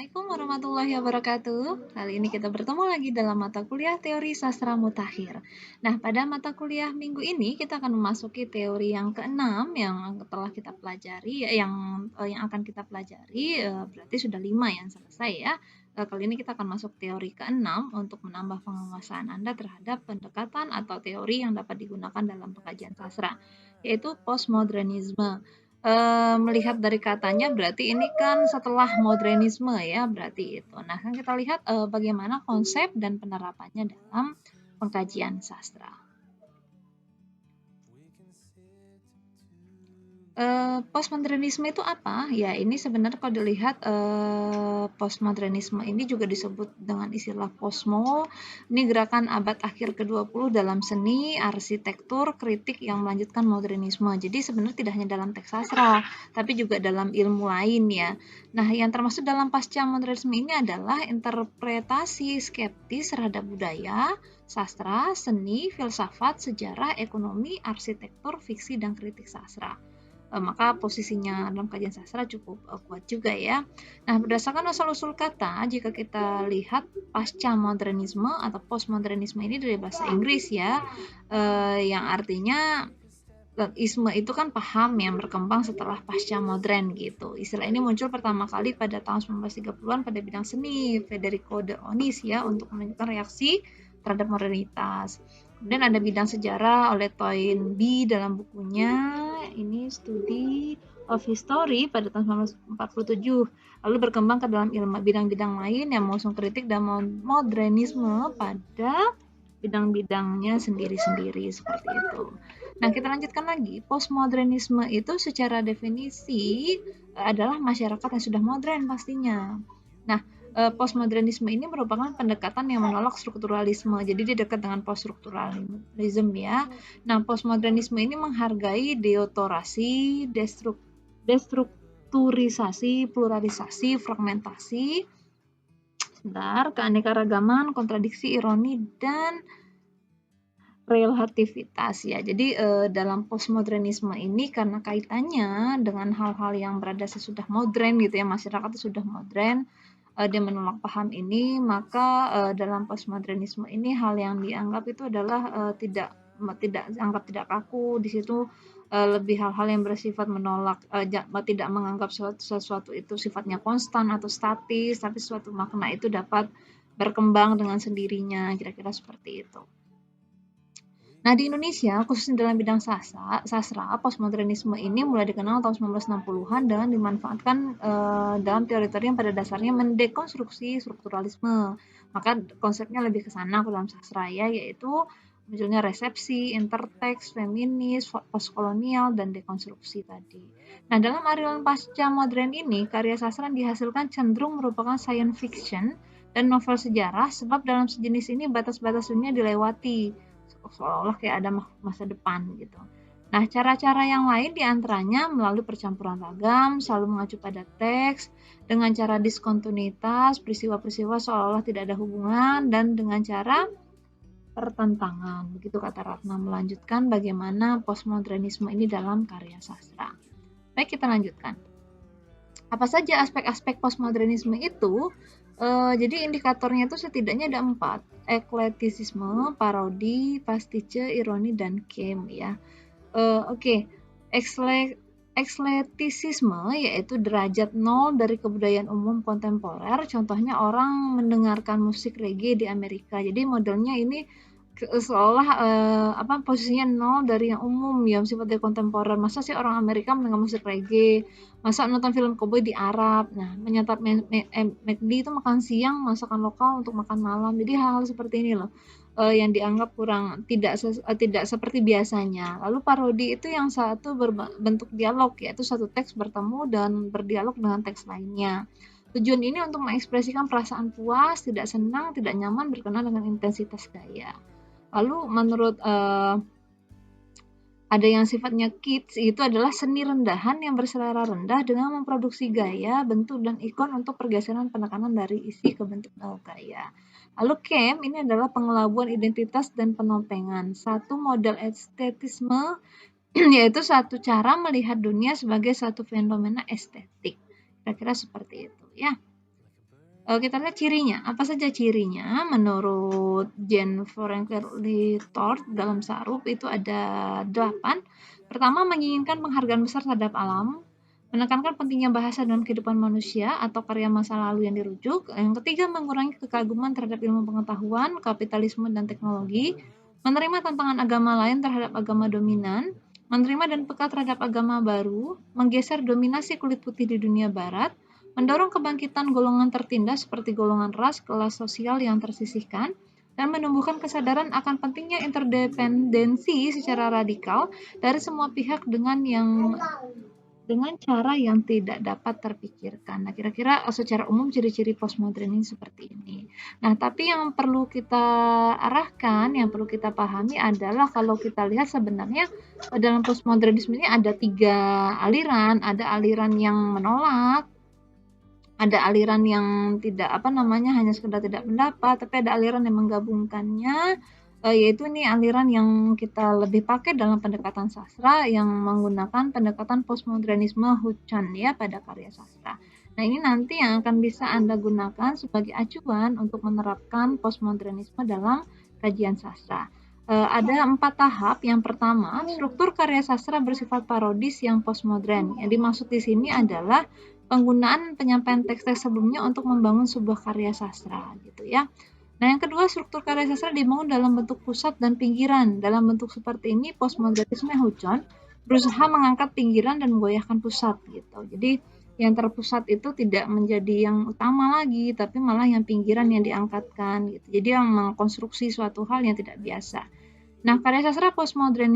Assalamualaikum warahmatullahi wabarakatuh. Kali ini kita bertemu lagi dalam mata kuliah Teori Sastra Mutakhir. Nah, pada mata kuliah minggu ini kita akan memasuki teori yang keenam yang telah kita pelajari, yang akan kita pelajari, berarti sudah 5 yang selesai ya. Kali ini kita akan masuk teori keenam untuk menambah penguasaan Anda terhadap pendekatan atau teori yang dapat digunakan dalam pengkajian sastra, yaitu postmodernisme. Melihat dari katanya berarti ini kan setelah modernisme ya, berarti itu. Nah, kan kita lihat, bagaimana konsep dan penerapannya dalam pengkajian sastra. Postmodernisme itu apa? Ya, ini sebenarnya kalau dilihat, postmodernisme ini juga disebut dengan istilah posmo. Ini gerakan abad akhir ke-20 dalam seni, arsitektur, kritik yang melanjutkan modernisme. Jadi sebenarnya tidak hanya dalam teks sastra, tapi juga dalam ilmu lain ya. Nah, yang termasuk dalam pasca modernisme ini adalah interpretasi skeptis terhadap budaya, sastra, seni, filsafat, sejarah, ekonomi, arsitektur, fiksi, dan kritik sastra. Maka posisinya dalam kajian sastra cukup kuat juga ya. Nah, berdasarkan asal-usul kata, jika kita lihat pasca modernisme atau postmodernisme ini dari bahasa Inggris ya, yang artinya isme itu kan paham yang berkembang setelah pasca modern gitu. Istilah ini muncul pertama kali pada tahun 1930-an pada bidang seni Federico de Onis ya untuk menunjukkan reaksi terhadap modernitas. Kemudian ada bidang sejarah oleh Toynbee dalam bukunya ini Study of History pada tahun 1947. Lalu berkembang ke dalam ilmu bidang-bidang lain yang mengusung kritik dan modernisme pada bidang-bidangnya sendiri-sendiri seperti itu. Nah, kita lanjutkan lagi. Postmodernisme itu secara definisi adalah masyarakat yang sudah modern pastinya. Nah, postmodernisme ini merupakan pendekatan yang menolak strukturalisme. Jadi dia dekat dengan poststrukturalisme ya. Nah, postmodernisme ini menghargai deotorasi, destrukturisasi, pluralisasi, fragmentasi, keanekaragaman, kontradiksi, ironi, dan relativitas ya. Jadi dalam postmodernisme ini karena kaitannya dengan hal-hal yang berada sesudah modern gitu ya, masyarakat sudah modern, dia menolak paham ini, maka dalam postmodernisme ini hal yang dianggap itu adalah tidak anggap tidak kaku. Di situ lebih hal-hal yang bersifat menolak, tidak menganggap sesuatu itu sifatnya konstan atau statis, tapi suatu makna itu dapat berkembang dengan sendirinya, kira-kira seperti itu. Nah, di Indonesia, khususnya dalam bidang sastra, postmodernisme ini mulai dikenal tahun 1960-an dan dimanfaatkan dalam teori-teori yang pada dasarnya mendekonstruksi strukturalisme. Maka konsepnya lebih ke sana dalam sastra ya, yaitu munculnya resepsi, interteks, feminis, postkolonial, dan dekonstruksi tadi. Nah, dalam aliran pasca modern ini, karya sastra yang dihasilkan cenderung merupakan science fiction dan novel sejarah, sebab dalam sejenis ini batas-batas dunia dilewati seolah-olah kayak ada masa depan gitu. Nah, cara-cara yang lain diantaranya melalui percampuran ragam, selalu mengacu pada teks, dengan cara diskontinuitas, peristiwa-peristiwa seolah-olah tidak ada hubungan, dan dengan cara pertentangan. Begitu kata Ratna melanjutkan bagaimana postmodernisme ini dalam karya sastra. Baik, kita lanjutkan. Apa saja aspek-aspek postmodernisme itu? Jadi indikatornya itu setidaknya ada 4. Eklektisisme, parodi, pastiche, ironi, dan game ya. Oke. Eklektisisme yaitu derajat 0 dari kebudayaan umum kontemporer. Contohnya orang mendengarkan musik reggae di Amerika. Jadi modelnya ini seolah posisinya 0 dari yang umum yang sifatnya kontemporer. Masa sih orang Amerika mendengar musik reggae? Masa nonton film koboi di Arab? Nah, menyantap McD itu makan siang, masakan lokal untuk makan malam. Jadi hal-hal seperti ini loh yang dianggap kurang tidak seperti biasanya. Lalu parodi itu yang satu berbentuk dialog, yaitu satu teks bertemu dan berdialog dengan teks lainnya. Tujuan ini untuk mengekspresikan perasaan puas, tidak senang, tidak nyaman, berkenaan dengan intensitas gaya. Lalu menurut ada yang sifatnya kids, itu adalah seni rendahan yang berselera rendah dengan memproduksi gaya, bentuk, dan ikon untuk pergeseran penekanan dari isi ke bentuk gaya. Lalu camp ini adalah pengelabuan identitas dan penoppengan. Satu model estetisme yaitu satu cara melihat dunia sebagai satu fenomena estetik. Kira-kira seperti itu ya. Kita lihat cirinya. Apa saja cirinya? Menurut Jean Franklin dalam Sarup itu ada 8. Pertama, menginginkan penghargaan besar terhadap alam, menekankan pentingnya bahasa dalam kehidupan manusia atau karya masa lalu yang dirujuk. Yang ketiga, mengurangi kekaguman terhadap ilmu pengetahuan, kapitalisme, dan teknologi, menerima tantangan agama lain terhadap agama dominan, menerima dan peka terhadap agama baru, menggeser dominasi kulit putih di dunia barat, mendorong kebangkitan golongan tertindas seperti golongan ras, kelas sosial yang tersisihkan, dan menumbuhkan kesadaran akan pentingnya interdependensi secara radikal dari semua pihak dengan cara yang tidak dapat terpikirkan. Nah, kira-kira secara umum ciri-ciri postmodern ini seperti ini. Nah, tapi yang perlu kita arahkan, yang perlu kita pahami adalah kalau kita lihat sebenarnya dalam postmodernisme ini ada 3 aliran. Ada aliran yang menolak, ada aliran yang tidak hanya sekedar tidak pendapat, tapi ada aliran yang menggabungkannya, yaitu ini aliran yang kita lebih pakai dalam pendekatan sastra yang menggunakan pendekatan postmodernisme Huchon ya pada karya sastra. Nah, ini nanti yang akan bisa Anda gunakan sebagai acuan untuk menerapkan postmodernisme dalam kajian sastra. Ada 4 tahap. Yang pertama, struktur karya sastra bersifat parodis yang postmodern. Yang dimaksud di sini adalah penggunaan penyampaian teks-teks sebelumnya untuk membangun sebuah karya sastra gitu ya. Nah, yang kedua, struktur karya sastra dibangun dalam bentuk pusat dan pinggiran. Dalam bentuk seperti ini, postmodernisme Huchon berusaha mengangkat pinggiran dan menggoyahkan pusat gitu. Jadi yang terpusat itu tidak menjadi yang utama lagi, tapi malah yang pinggiran yang diangkatkan gitu. Jadi yang mengkonstruksi suatu hal yang tidak biasa. Nah, karya sastra postmodern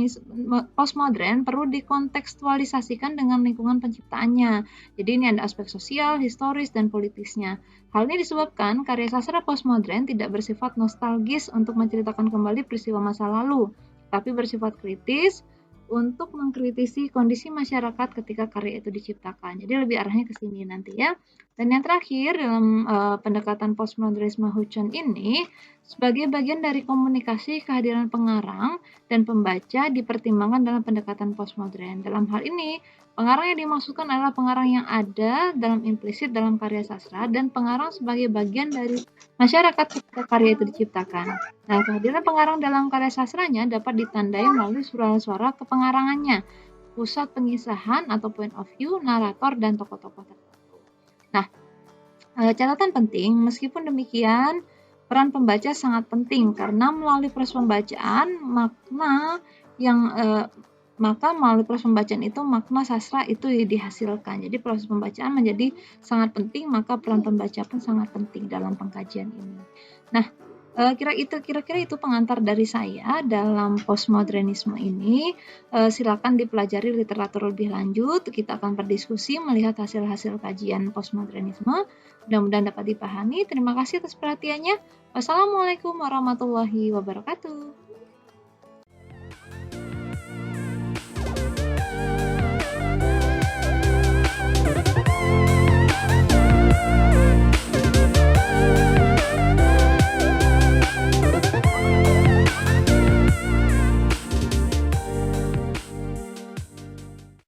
perlu dikontekstualisasikan dengan lingkungan penciptaannya. Jadi ini ada aspek sosial, historis, dan politisnya. Hal ini disebabkan karya sastra postmodern tidak bersifat nostalgis untuk menceritakan kembali peristiwa masa lalu, tapi bersifat kritis untuk mengkritisi kondisi masyarakat ketika karya itu diciptakan. Jadi lebih arahnya ke sini nanti ya. Dan yang terakhir dalam pendekatan postmodernisme Huchon ini, sebagai bagian dari komunikasi, kehadiran pengarang dan pembaca dipertimbangkan dalam pendekatan postmodern. Dalam hal ini, pengarang yang dimaksudkan adalah pengarang yang ada dalam implisit dalam karya sastra dan pengarang sebagai bagian dari masyarakat ketika karya itu diciptakan. Nah, kehadiran pengarang dalam karya sastranya dapat ditandai melalui suara-suara kepengarangannya, pusat pengisahan atau point of view, narator, dan tokoh-tokoh tertentu. Nah, catatan penting, meskipun demikian, peran pembaca sangat penting karena melalui proses pembacaan maka melalui proses pembacaan itu makna sastra itu dihasilkan. Jadi proses pembacaan menjadi sangat penting, maka peran pembaca pun sangat penting dalam pengkajian ini. Nah, kira-kira itu pengantar dari saya dalam postmodernisme ini. Silakan dipelajari literatur lebih lanjut. Kita akan berdiskusi melihat hasil-hasil kajian postmodernisme. Mudah-mudahan dapat dipahami. Terima kasih atas perhatiannya. Wassalamualaikum warahmatullahi wabarakatuh.